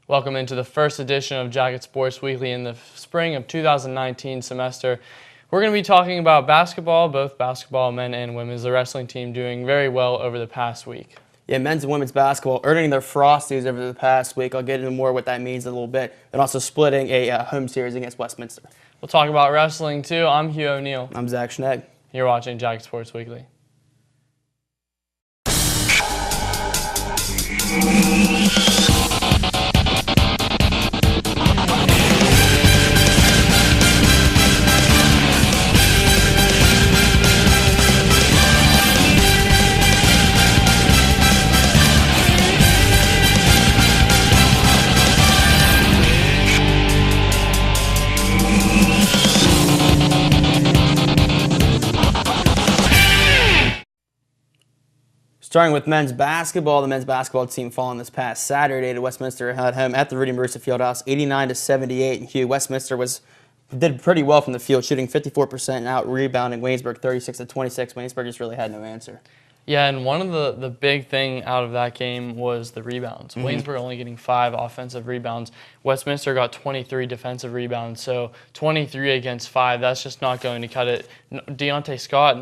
Welcome into the first edition of Jacket Sports Weekly in the spring of 2019 semester. We're going to be talking about basketball, both basketball, men and women's. The wrestling team doing very well over the past week. Yeah, men's and women's basketball earning their Frosties over the past week. I'll get into more what that means in a little bit. And also splitting a home series against Westminster. We'll talk about wrestling too. I'm Hugh O'Neill. I'm Zach Schnegg. You're watching Jacket Sports Weekly. Starting with men's basketball, the men's basketball team falling this past Saturday to Westminster at home at the Rudy Marissa Fieldhouse, 89-78. And Hugh, Westminster did pretty well from the field, shooting 54% and out rebounding Waynesburg 36-26. Waynesburg just really had no answer. Yeah, and one of the big thing out of that game was the rebounds. Waynesburg only getting 5 offensive rebounds. Westminster got 23 defensive rebounds, so 23 against 5, that's just not going to cut it. Deontay Scott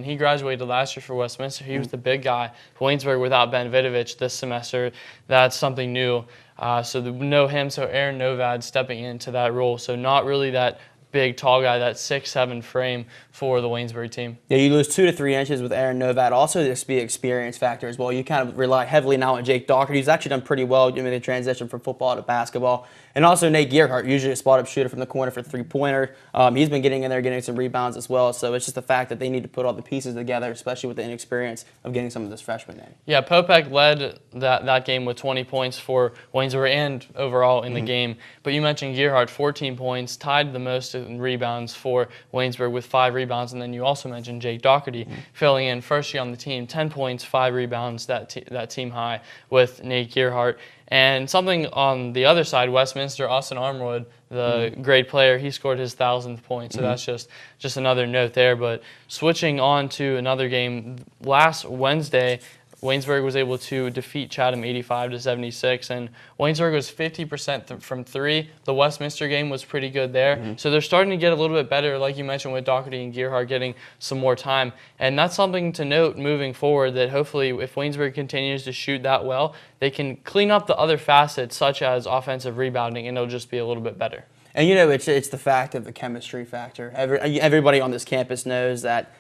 he graduated last year for Westminster. He was the big guy. Waynesburg without Ben Vidovich this semester, that's something new. So Aaron Novad stepping into that role. So not really that big, tall guy, that 6'7" frame for the Waynesburg team. Yeah, you lose 2 to 3 inches with Aaron Novad. Also, this be an experience factor as well. You kind of rely heavily now on Jake Doherty, who's actually done pretty well doing the transition from football to basketball. And also Nate Gearhart, usually a spot-up shooter from the corner for three-pointer. He's been getting in there, getting some rebounds as well. So it's just the fact that they need to put all the pieces together, especially with the inexperience of getting some of this freshmen in. Yeah, Popek led that game with 20 points for Waynesburg and overall in the game. But you mentioned Gearhart, 14 points, tied the most in rebounds for Waynesburg with 5 rebounds. And then you also mentioned Jake Doherty filling in first year on the team, 10 points, 5 rebounds, that team high with Nate Gearhart. And something on the other side, Westminster, Austin Armwood, the great player, he scored his 1,000th point. So that's just another note there. But switching on to another game, last Wednesday, Waynesburg was able to defeat Chatham 85-76, and Waynesburg was 50% from 3. The Westminster game was pretty good there. So they're starting to get a little bit better, like you mentioned, with Doherty and Gearhart getting some more time. And that's something to note moving forward, that hopefully if Waynesburg continues to shoot that well, they can clean up the other facets, such as offensive rebounding, and it'll just be a little bit better. And you know, it's the fact of the chemistry factor. Everybody on this campus knows that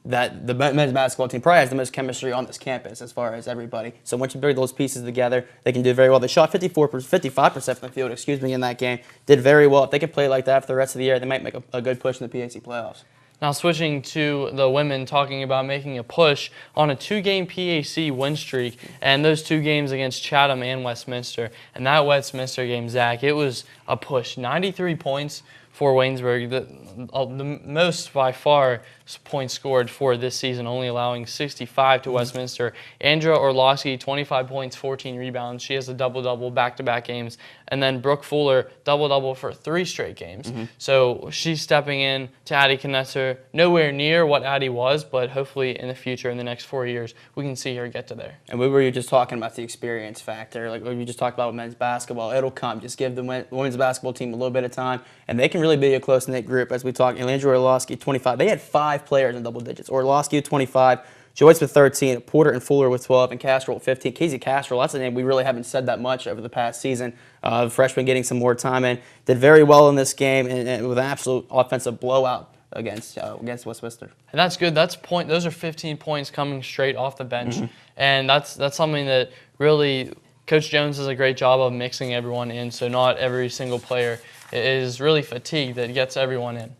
the men's basketball team probably has the most chemistry on this campus as far as everybody. So once you bring those pieces together, they can do very well. They shot 55% from the field, in that game. Did very well. If they can play like that for the rest of the year, they might make a good push in the PAC playoffs. Now switching to the women, talking about making a push on a 2-game PAC win streak, and those 2 games against Chatham and Westminster. And that Westminster game, Zach, it was a push. 93 points for Waynesburg, the most by far points scored for this season, only allowing 65 to Westminster. Andrea Orlowski, 25 points, 14 rebounds. She has a double-double back-to-back games. And then Brooke Fuller, double-double for 3 straight games. So she's stepping in to Addie Knesser, nowhere near what Addie was, but hopefully in the future, in the next 4 years, we can see her get to there. And we were just talking about the experience factor, like we just talked about with men's basketball. It'll come. Just give the women's basketball team a little bit of time, and they can really be a close-knit group. As we talk, Andrea Orlowski, 25. They had 5 players in double digits. Orlowski with 25, Joyce with 13, Porter and Fuller with 12, and Castrol with 15. Casey Castrol, that's a name we really haven't said that much over the past season. The freshman getting some more time in. Did very well in this game and with an absolute offensive blowout against Westminster. And that's good. Those are 15 points coming straight off the bench. And that's something that really Coach Jones does a great job of mixing everyone in, so not every single player is really fatigued, that gets everyone in.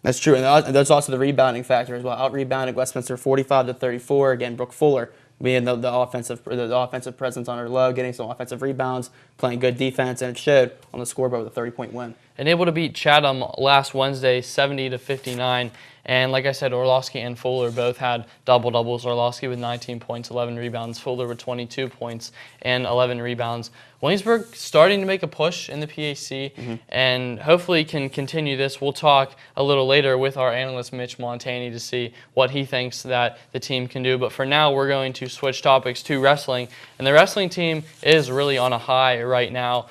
That's true, and there's also the rebounding factor as well. Out-rebounding Westminster 45-34. Again, Brooke Fuller being the offensive presence on her low, getting some offensive rebounds, playing good defense, and it showed on the scoreboard with a 30-point win. and able to beat Chatham last Wednesday 70-59. And like I said, Orlowski and Fuller both had double-doubles. Orlowski with 19 points, 11 rebounds. Fuller with 22 points and 11 rebounds. Williamsburg starting to make a push in the PAC, and hopefully can continue this. We'll talk a little later with our analyst, Mitch Montani, to see what he thinks that the team can do. But for now, we're going to switch topics to wrestling. And the wrestling team is really on a high right now.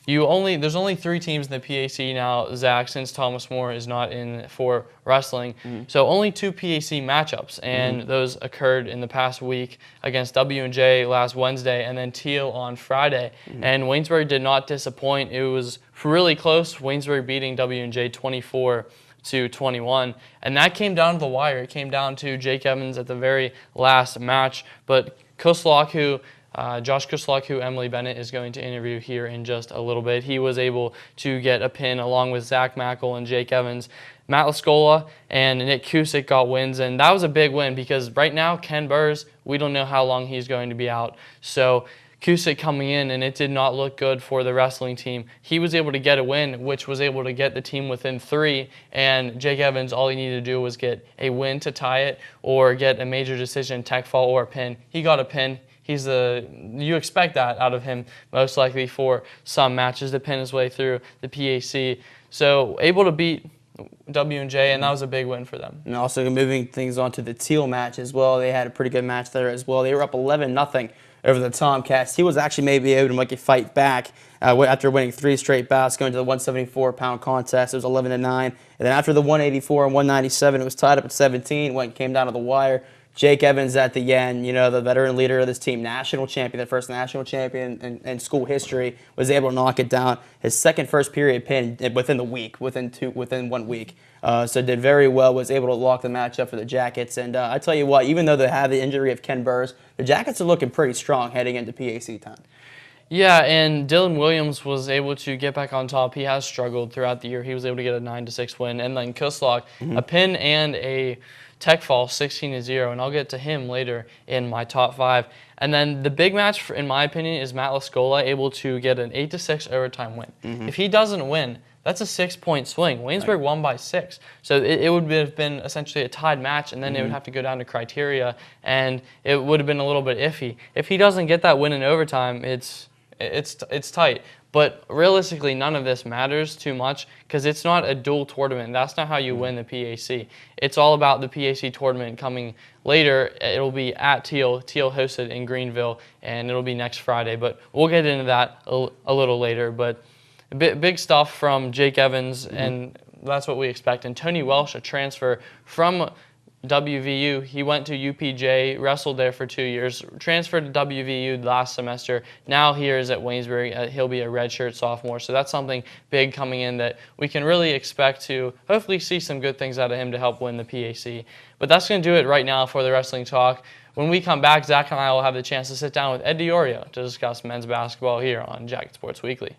There's only 3 teams in the PAC now, Zach, since Thomas More is not in for wrestling. So only 2 PAC matchups, and those occurred in the past week against W&J last Wednesday and then Teal on Friday. And Waynesburg did not disappoint. It was really close, Waynesburg beating W&J 24-21, and that came down to the wire. It came down to Jake Evans at the very last match, but Kuslock, Josh Kuslock, who Emily Bennett is going to interview here in just a little bit, he was able to get a pin along with Zach Mackel and Jake Evans. Matt Lascola and Nick Cusick got wins, and that was a big win because right now Ken Burrs, we don't know how long he's going to be out. So Cusick coming in, and it did not look good for the wrestling team. He was able to get a win, which was able to get the team within 3, and Jake Evans, all he needed to do was get a win to tie it or get a major decision, tech fall, or a pin. He got a pin. You expect that out of him, most likely for some matches to pin his way through the PAC. So able to beat W&J, and that was a big win for them. And also moving things on to the Teal match as well. They had a pretty good match there as well. They were up 11-0 over the Tomcats. He was actually maybe able to make a fight back after winning 3 straight bouts, going to the 174-pound contest. It was 11-9. And then after the 184 and 197, it was tied up at 17. Came down to the wire. Jake Evans at the end, the veteran leader of this team, national champion, the first national champion in school history, was able to knock it down. His first period pin within the week, within 1 week. So did very well, was able to lock the match up for the Jackets. And I tell you what, even though they have the injury of Ken Burrs, the Jackets are looking pretty strong heading into PAC time. Yeah, and Dylan Williams was able to get back on top. He has struggled throughout the year. He was able to get a 9-6 win. And then Kuslock, a pin and a tech fall, 16-0, and I'll get to him later in my top 5. And then the big match, in my opinion, is Matt Lascola able to get an 8-6 overtime win. If he doesn't win, that's a 6-point swing. Waynesburg won by 6. So it would have been essentially a tied match, and then it would have to go down to criteria, and it would have been a little bit iffy. If he doesn't get that win in overtime, it's tight. But realistically, none of this matters too much because it's not a dual tournament. That's not how you win the PAC. It's all about the PAC tournament coming later. It'll be at Teal hosted in Greenville, and it'll be next Friday. But we'll get into that a little later. But big stuff from Jake Evans, and that's what we expect. And Tony Welsh, a transfer from WVU. He went to UPJ, wrestled there for 2 years, transferred to WVU last semester. Now here is at Waynesburg. He'll be a redshirt sophomore. So that's something big coming in that we can really expect to hopefully see some good things out of him to help win the PAC. But that's going to do it right now for the wrestling talk. When we come back, Zach and I will have the chance to sit down with Ed DiOrio to discuss men's basketball here on Jacket Sports Weekly.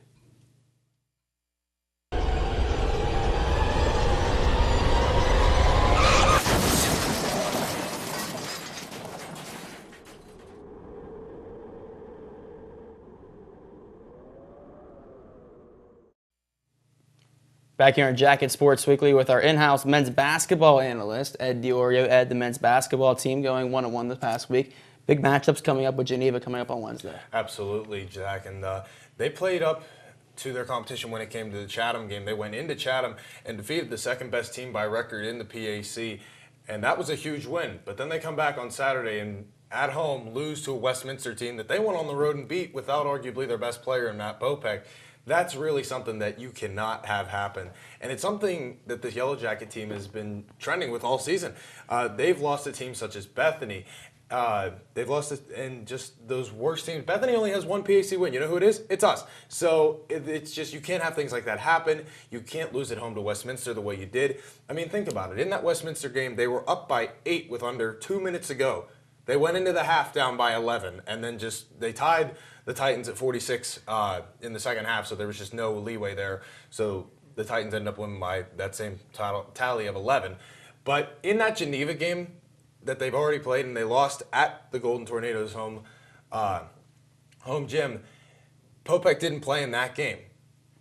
Back here on Jacket Sports Weekly with our in-house men's basketball analyst, Ed DiOrio. Ed, the men's basketball team going 1-1 this past week. Big matchups coming up with Geneva coming up on Wednesday. Absolutely, Jack. And they played up to their competition when it came to the Chatham game. They went into Chatham and defeated the second-best team by record in the PAC. And that was a huge win. But then they come back on Saturday and at home lose to a Westminster team that they went on the road and beat without arguably their best player in Matt Popek. That's really something that you cannot have happen. And it's something that the Yellow Jacket team has been trending with all season. They've lost to teams such as Bethany. They've lost in just those worst teams. Bethany only has 1 PAC win. You know who it is? It's us. So it's just you can't have things like that happen. You can't lose at home to Westminster the way you did. I mean, think about it. In that Westminster game, they were up by 8 with under 2 minutes to go. They went into the half down by 11, and then they tied the Titans at 46 in the second half, so there was just no leeway there. So the Titans ended up winning by that same tally of 11. But in that Geneva game that they've already played, and they lost at the Golden Tornadoes home gym, Popek didn't play in that game.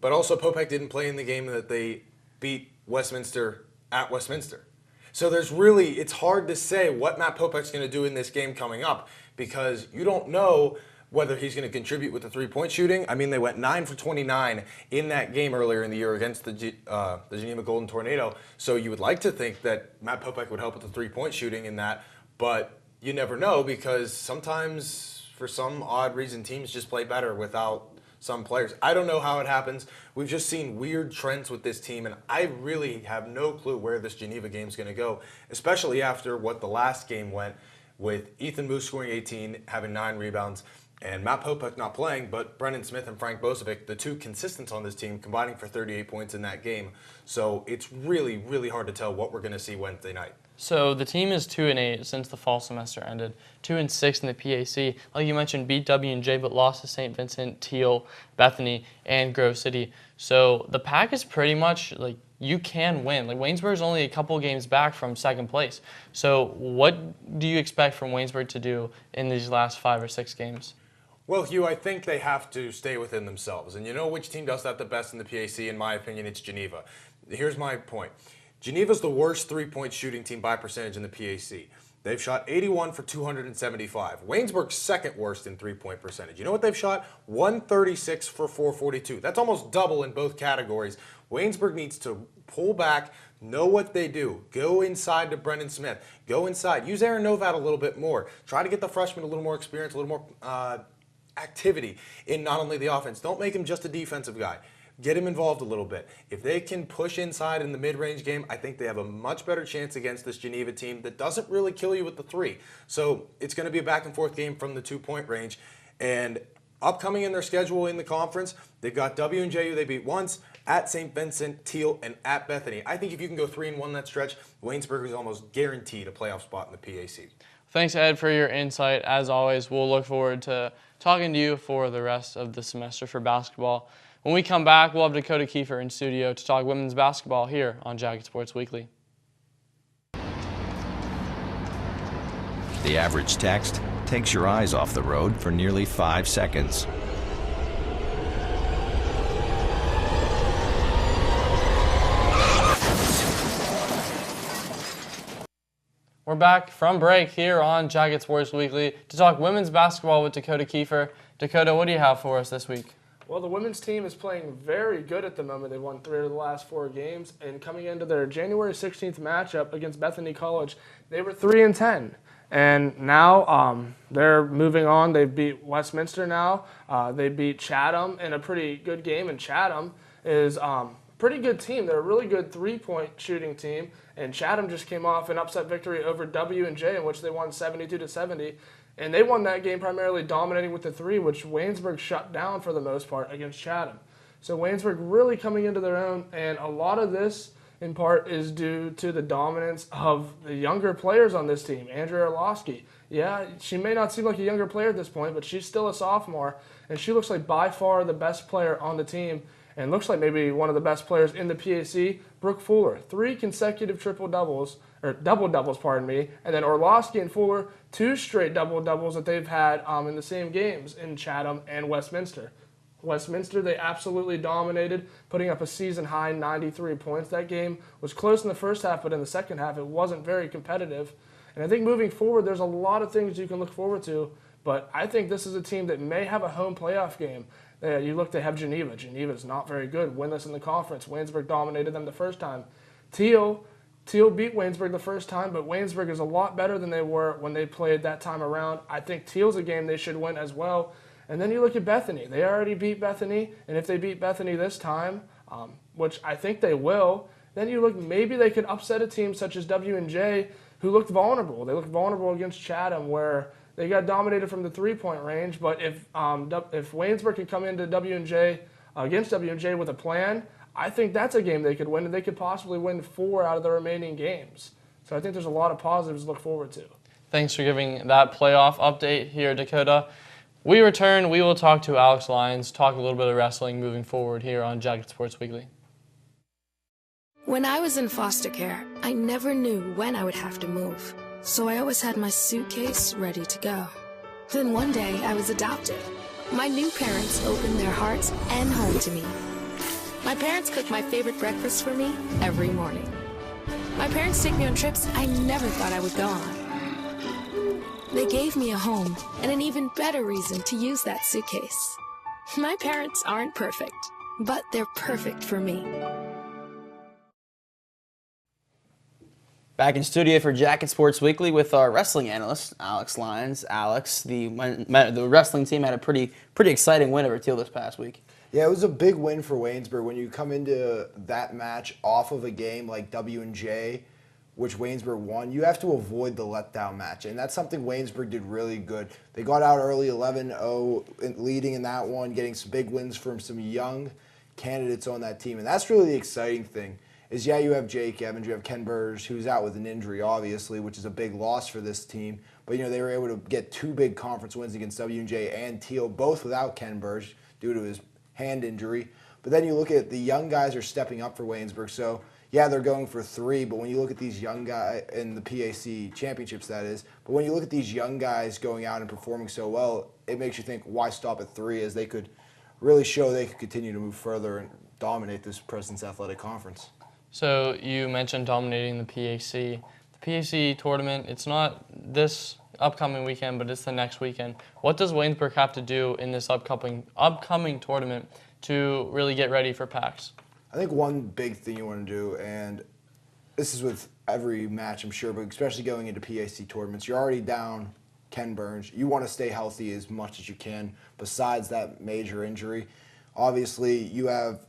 But also Popek didn't play in the game that they beat Westminster at Westminster. So it's hard to say what Matt Popek's going to do in this game coming up because you don't know whether he's going to contribute with the three-point shooting. I mean, they went 9 for 29 in that game earlier in the year against the Geneva Golden Tornado. So you would like to think that Matt Popek would help with the three-point shooting in that, but you never know because sometimes, for some odd reason, teams just play better without some players. I don't know how it happens. We've just seen weird trends with this team, and I really have no clue where this Geneva game is going to go, especially after what the last game went with Ethan Moose scoring 18, having 9 rebounds, and Matt Popek not playing, but Brendan Smith and Frank Bosovic, the two consistents on this team, combining for 38 points in that game. So it's really, really hard to tell what we're going to see Wednesday night. So the team is 2-8 since the fall semester ended, 2-6 in the PAC. Like you mentioned, beat W&J but lost to St. Vincent, Teal, Bethany, and Grove City. So the pack is pretty much like you can win. Like Waynesburg is only a couple games back from second place. So what do you expect from Waynesburg to do in these last 5 or 6 games? Well, Hugh, I think they have to stay within themselves. And you know which team does that the best in the PAC? In my opinion, it's Geneva. Here's my point. Geneva's the worst three-point shooting team by percentage in the PAC. They've shot 81 for 275. Waynesburg's second worst in three-point percentage. You know what they've shot? 136 for 442. That's almost double in both categories. Waynesburg needs to pull back, know what they do. Go inside to Brendan Smith. Go inside. Use Aaron Novat a little bit more. Try to get the freshman a little more experience, a little more activity in not only the offense. Don't make him just a defensive guy. Get him involved a little bit. If they can push inside in the mid-range game, I think they have a much better chance against this Geneva team that doesn't really kill you with the three. So it's going to be a back-and-forth game from the two-point range. And upcoming in their schedule in the conference, they've got W&J, who they beat once, at St. Vincent, Teal, and at Bethany. I think if you can go 3-1 that stretch, Waynesburg is almost guaranteed a playoff spot in the PAC. Thanks, Ed, for your insight. As always, we'll look forward to talking to you for the rest of the semester for basketball. When we come back, we'll have Dakota Kiefer in studio to talk women's basketball here on Jacket Sports Weekly. The average text takes your eyes off the road for nearly 5 seconds. We're back from break here on Jacket Sports Weekly to talk women's basketball with Dakota Kiefer. Dakota, what do you have for us this week? Well, the women's team is playing very good at the moment. They've won 3 of the last 4 games, and coming into their January 16th matchup against Bethany College, they were 3-10. And now they're moving on. They've beat Westminster now. They beat Chatham in a pretty good game, and Chatham is a pretty good team. They're a really good three-point shooting team, and Chatham just came off an upset victory over W&J in which they won 72-70. And they won that game primarily dominating with the three, which Waynesburg shut down for the most part against Chatham. So Waynesburg really coming into their own, and a lot of this, in part, is due to the dominance of the younger players on this team. Andrea Orlowski, yeah, she may not seem like a younger player at this point, but she's still a sophomore, and she looks like by far the best player on the team, and looks like maybe one of the best players in the PAC. Brooke Fuller, 3 consecutive double-doubles, and then Orlowski and Fuller, 2 straight double-doubles that they've had in the same games in Chatham and Westminster. Westminster, they absolutely dominated, putting up a season-high 93 points. That game was close in the first half, but in the second half, it wasn't very competitive. And I think moving forward, there's a lot of things you can look forward to, but I think this is a team that may have a home playoff game. You look, they have Geneva. Geneva's not very good, winless in the conference. Waynesburg dominated them the first time. Teal beat Waynesburg the first time, but Waynesburg is a lot better than they were when they played that time around. I think Teal's a game they should win as well. And then you look at Bethany. They already beat Bethany, and if they beat Bethany this time, which I think they will, then you look, maybe they could upset a team such as W&J, who looked vulnerable. They looked vulnerable against Chatham, where they got dominated from the three-point range. But if Waynesburg could come into W&J against W&J with a plan, I think that's a game they could win, and they could possibly win 4 out of the remaining games. So I think there's a lot of positives to look forward to. Thanks for giving that playoff update here, Dakota. We return, we will talk to Alex Lyons, talk a little bit of wrestling moving forward here on Jacket Sports Weekly. When I was in foster care, I never knew when I would have to move. So I always had my suitcase ready to go. Then one day I was adopted. My new parents opened their hearts and home to me. My parents cook my favorite breakfast for me every morning. My parents take me on trips I never thought I would go on. They gave me a home and an even better reason to use that suitcase. My parents aren't perfect, but they're perfect for me. Back in studio for Jacket Sports Weekly with our wrestling analyst, Alex Lyons. Alex, the wrestling team had a pretty exciting win over Teal this past week. Yeah, it was a big win for Waynesburg. When you come into that match off of a game like W&J, which Waynesburg won, you have to avoid the letdown match. And that's something Waynesburg did really good. They got out early 11-0, leading in that one, getting some big wins from some young candidates on that team. And that's really the exciting thing. Is yeah, you have Jake Evans, you have Ken Burge, who's out with an injury, obviously, which is a big loss for this team. But, they were able to get 2 big conference wins against W&J and Teal, both without Ken Burge due to his hand injury. But then you look at the young guys are stepping up for Waynesburg. So, yeah, they're going for 3, but when you look at these young guys in the PAC championships, that is, but when you look at these young guys going out and performing so well, it makes you think, why stop at 3, as they could really show they could continue to move further and dominate this President's Athletic Conference. So you mentioned dominating the PAC. The PAC tournament, it's not this upcoming weekend, but it's the next weekend. What does Waynesburg have to do in this upcoming tournament to really get ready for PAX? I think one big thing you want to do, and this is with every match, I'm sure, but especially going into PAC tournaments, you're already down Ken Burns. You want to stay healthy as much as you can besides that major injury. Obviously, you have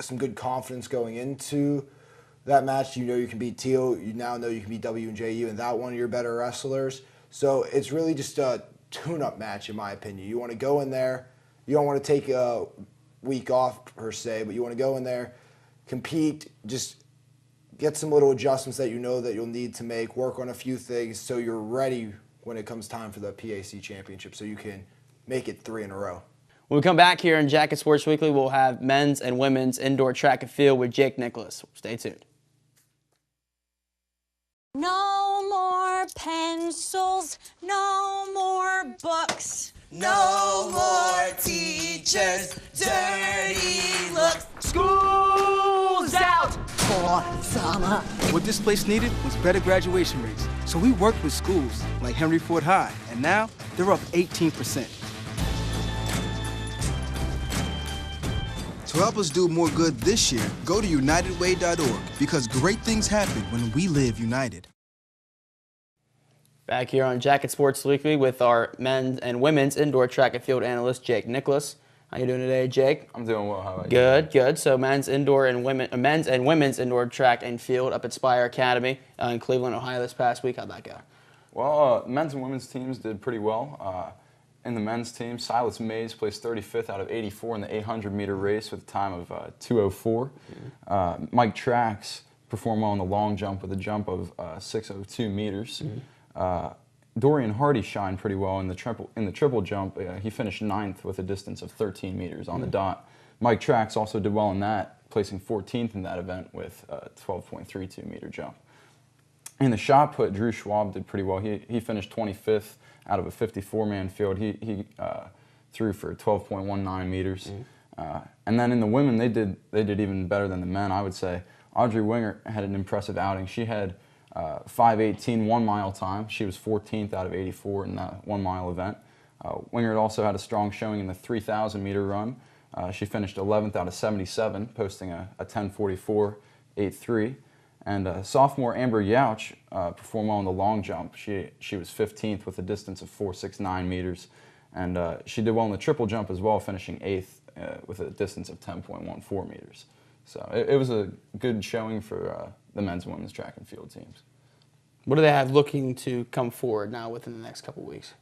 some good confidence going into that match. You know you can beat Teal. You now know you can beat W&J without one of your better wrestlers. So it's really just a tune-up match, in my opinion. You want to go in there. You don't want to take a week off, per se, but you want to go in there, compete, just get some little adjustments that you know that you'll need to make, work on a few things so you're ready when it comes time for the PAC championship so you can make it 3 in a row. When we come back here in Jacket Sports Weekly, we'll have men's and women's indoor track and field with Jake Nicholas. Stay tuned. No more pencils, no more books, no more teachers, dirty looks. School's out! For summer. What this place needed was better graduation rates. So we worked with schools like Henry Ford High, and now they're up 18%. To help us do more good this year, go to unitedway.org, because great things happen when we live united. Back here on Jacket Sports Weekly with our men's and women's indoor track and field analyst, Jake Nicholas. How you doing today, Jake? I'm doing well. How about you? Good, good. So men's and women's indoor track and field up at Spire Academy in Cleveland, Ohio this past week. How'd that go? Well, men's and women's teams did pretty well. In the men's team, Silas Mays placed 35th out of 84 in the 800-meter race with a time of 2:04. Mike Trax performed well in the long jump with a jump of 6:02 meters. Dorian Hardy shined pretty well in the triple jump. He finished 9th with a distance of 13 meters on the dot. Mike Trax also did well in that, placing 14th in that event with a 12.32 meter jump. In the shot put, Drew Schwab did pretty well. He finished 25th out of a 54-man field. He threw for 12.19 meters. And then in the women, they did even better than the men, I would say. Audrey Winger had an impressive outing. She had 5:18 1-mile time. She was 14th out of 84 in that 1-mile event. Winger also had a strong showing in the 3,000-meter run. She finished 11th out of 77, posting a 10:44.83. And sophomore Amber Yauch performed well in the long jump. She was 15th with a distance of 4.69 meters. And she did well in the triple jump as well, finishing 8th with a distance of 10.14 meters. So it was a good showing for the men's and women's track and field teams. What do they have looking to come forward now within the next couple weeks?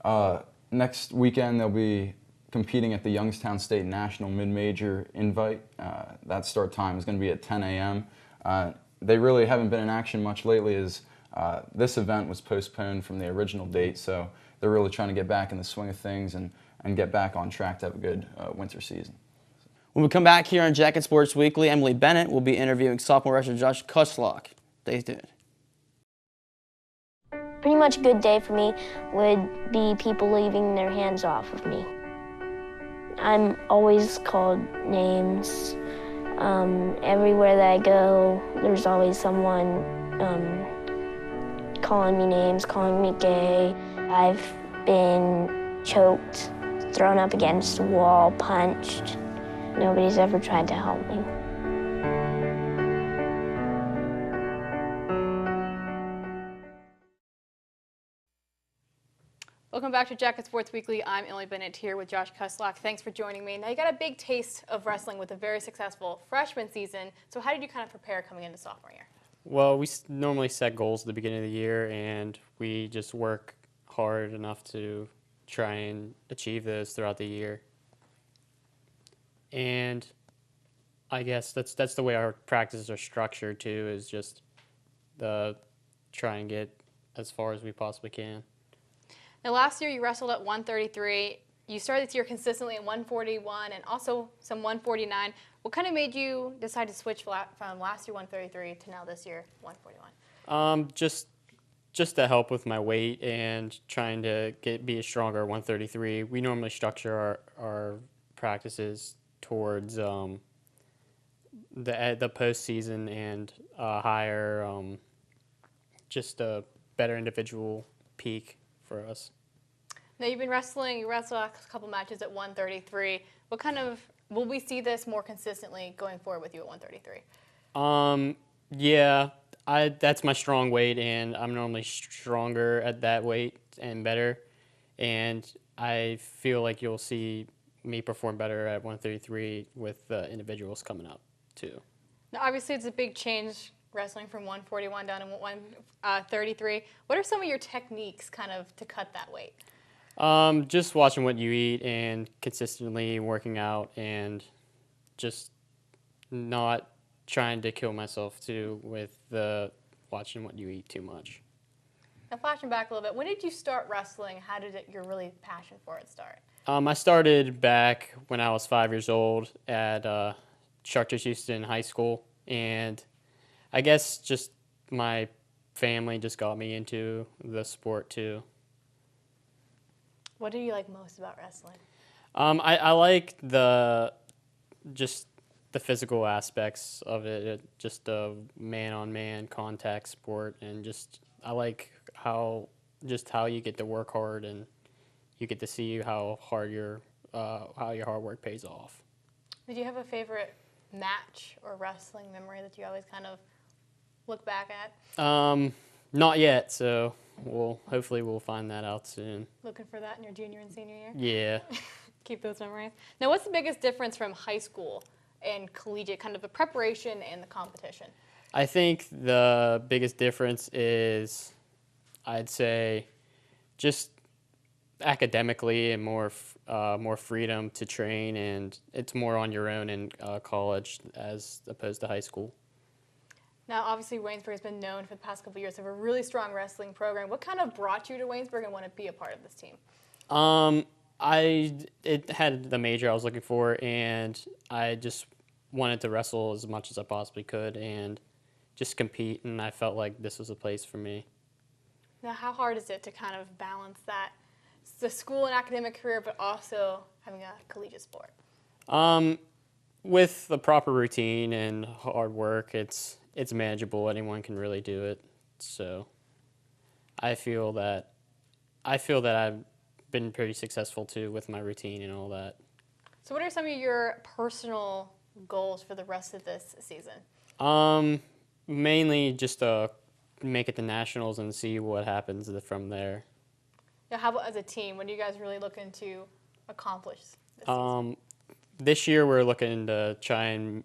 Next weekend, they'll be competing at the Youngstown State National Mid-Major Invite. That start time is going to be at 10 a.m. They really haven't been in action much lately, as this event was postponed from the original date, so they're really trying to get back in the swing of things and get back on track to have a good winter season. When we come back here on Jacket Sports Weekly, Emily Bennett will be interviewing sophomore wrestler Josh Kuslock. Stay tuned. Pretty much a good day for me would be people leaving their hands off of me. I'm always called names. Everywhere that I go, there's always someone calling me names, calling me gay. I've been choked, thrown up against a wall, punched. Nobody's ever tried to help me. Welcome back to Jacket Sports Weekly. I'm Emily Bennett here with Josh Kuslock. Thanks for joining me. Now, you got a big taste of wrestling with a very successful freshman season. So how did you kind of prepare coming into sophomore year? Well, we normally set goals at the beginning of the year, and we just work hard enough to try and achieve those throughout the year. And I guess that's the way our practices are structured too, is just try and get as far as we possibly can. Now, last year you wrestled at 133. You started this year consistently at 141 and also some 149. What kind of made you decide to switch from last year 133 to now this year 141? Just to help with my weight and trying to be a stronger 133. We normally structure our practices towards the postseason and higher, just a better individual peak for us. Now, you wrestled a couple matches at 133. What kind of, will we see this more consistently going forward with you at 133? Yeah, that's my strong weight, and I'm normally stronger at that weight and better. And I feel like you'll see me perform better at 133 with the individuals coming up too. Now, obviously, it's a big change wrestling from 141 down to 133. What are some of your techniques kind of to cut that weight? Just watching what you eat and consistently working out and just not trying to kill myself too with watching what you eat too much. Now, flashing back a little bit, when did you start wrestling? How did your really passion for it start? I started back when I was 5 years old at Chartiers Houston High School, and I guess just my family just got me into the sport too. What do you like most about wrestling? I like the physical aspects of it, just a man-on-man contact sport, and I like how you get to work hard and you get to see how your hard work pays off. Did you have a favorite match or wrestling memory that you always kind of look back at? Not yet, so hopefully we'll find that out soon. Looking for that in your junior and senior year? Yeah. Keep those memories. Now, what's the biggest difference from high school and collegiate, kind of the preparation and the competition? I think the biggest difference is, I'd say, just academically and more freedom to train, and it's more on your own in college as opposed to high school. Now, obviously, Waynesburg has been known for the past couple of years to have a really strong wrestling program. What kind of brought you to Waynesburg and want to be a part of this team? It had the major I was looking for, and I just wanted to wrestle as much as I possibly could and just compete, and I felt like this was a place for me. Now, how hard is it to kind of balance that, the school and academic career, but also having a collegiate sport? With the proper routine and hard work, it's manageable. Anyone can really do it. So I feel that I've been pretty successful too with my routine and all that. So what are some of your personal goals for the rest of this season? Mainly just to make it to nationals and see what happens from there. Now, how about as a team? What are you guys really looking to accomplish this season? This year we're looking to try and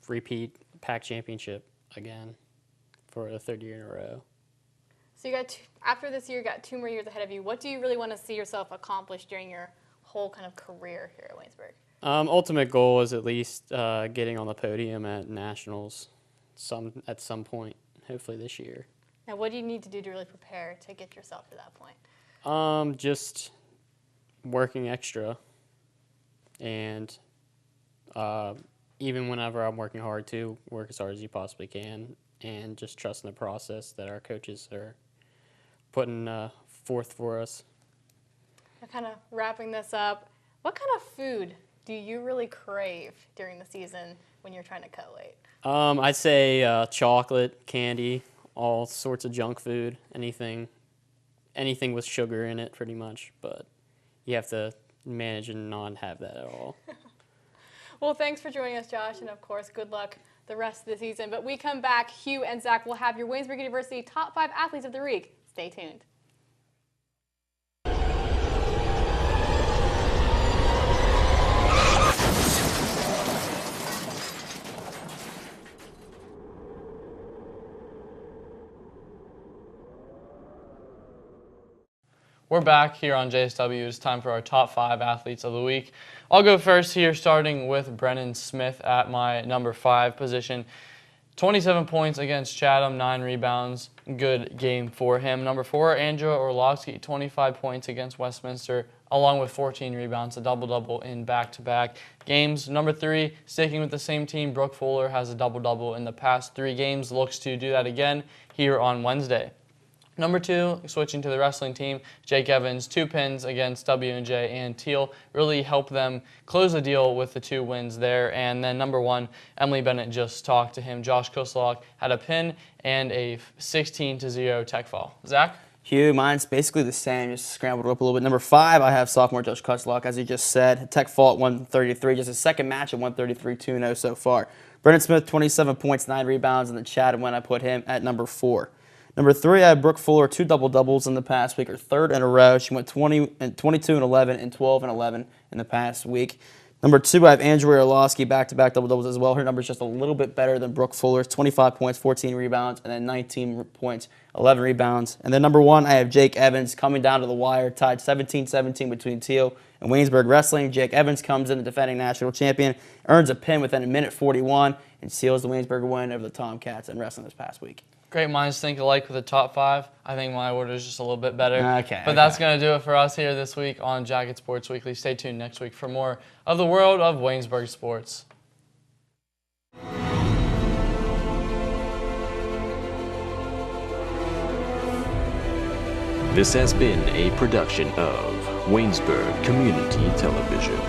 repeat PAC championship again for the third year in a row. So you got after this year, you got 2 more years ahead of you. What do you really want to see yourself accomplish during your whole kind of career here at Waynesburg? Ultimate goal is at least getting on the podium at nationals at some point, hopefully this year. Now, what do you need to do to really prepare to get yourself to that point? Just working extra, and even whenever I'm working hard too, work as hard as you possibly can, and just trusting the process that our coaches are putting forth for us. Now, kind of wrapping this up, what kind of food do you really crave during the season when you're trying to cut weight? I'd say chocolate, candy, all sorts of junk food, anything with sugar in it, pretty much. But you have to manage and not have that at all. Well, thanks for joining us, Josh, and of course, good luck the rest of the season. But we come back, Hugh and Zach will have your Waynesburg University top 5 athletes of the week. Stay tuned. We're back here on JSW. It's time for our top 5 athletes of the week. I'll go first here, starting with Brennan Smith at my number 5 position. 27 points against Chatham, 9 rebounds. Good game for him. Number 4, Andrew Orlovsky, 25 points against Westminster, along with 14 rebounds, a double-double in back-to-back games. Number 3, sticking with the same team, Brooke Fuller has a double-double in the past 3 games. Looks to do that again here on Wednesday. Number 2, switching to the wrestling team, Jake Evans, 2 pins against W&J and Teal, really helped them close the deal with the 2 wins there. And then number 1, Emily Bennett just talked to him. Josh Kuslock had a pin and a 16-0 tech fall. Zach? Hugh, mine's basically the same, just scrambled up a little bit. Number 5, I have sophomore Josh Kuslock, as you just said. Tech fall at 133, just his second match at 133, 2-0 so far. Brennan Smith, 27 points, 9 rebounds in the chat, and when I put him at number 4. Number 3, I have Brooke Fuller, 2 double-doubles in the past week, her 3rd in a row. She went 22-11 and 12-11 in the past week. Number 2, I have Andrea Orlovsky, back-to-back double-doubles as well. Her number's just a little bit better than Brooke Fuller's, 25 points, 14 rebounds, and then 19 points, 11 rebounds. And then number 1, I have Jake Evans coming down to the wire, tied 17-17 between Teal and Waynesburg Wrestling. Jake Evans comes in, the defending national champion, earns a pin within a minute 41, and seals the Waynesburg win over the Tomcats in wrestling this past week. Great minds think alike with the top 5. I think my order is just a little bit better. Okay. But that's going to do it for us here this week on Jacket Sports Weekly. Stay tuned next week for more of the world of Waynesburg sports. This has been a production of Waynesburg Community Television.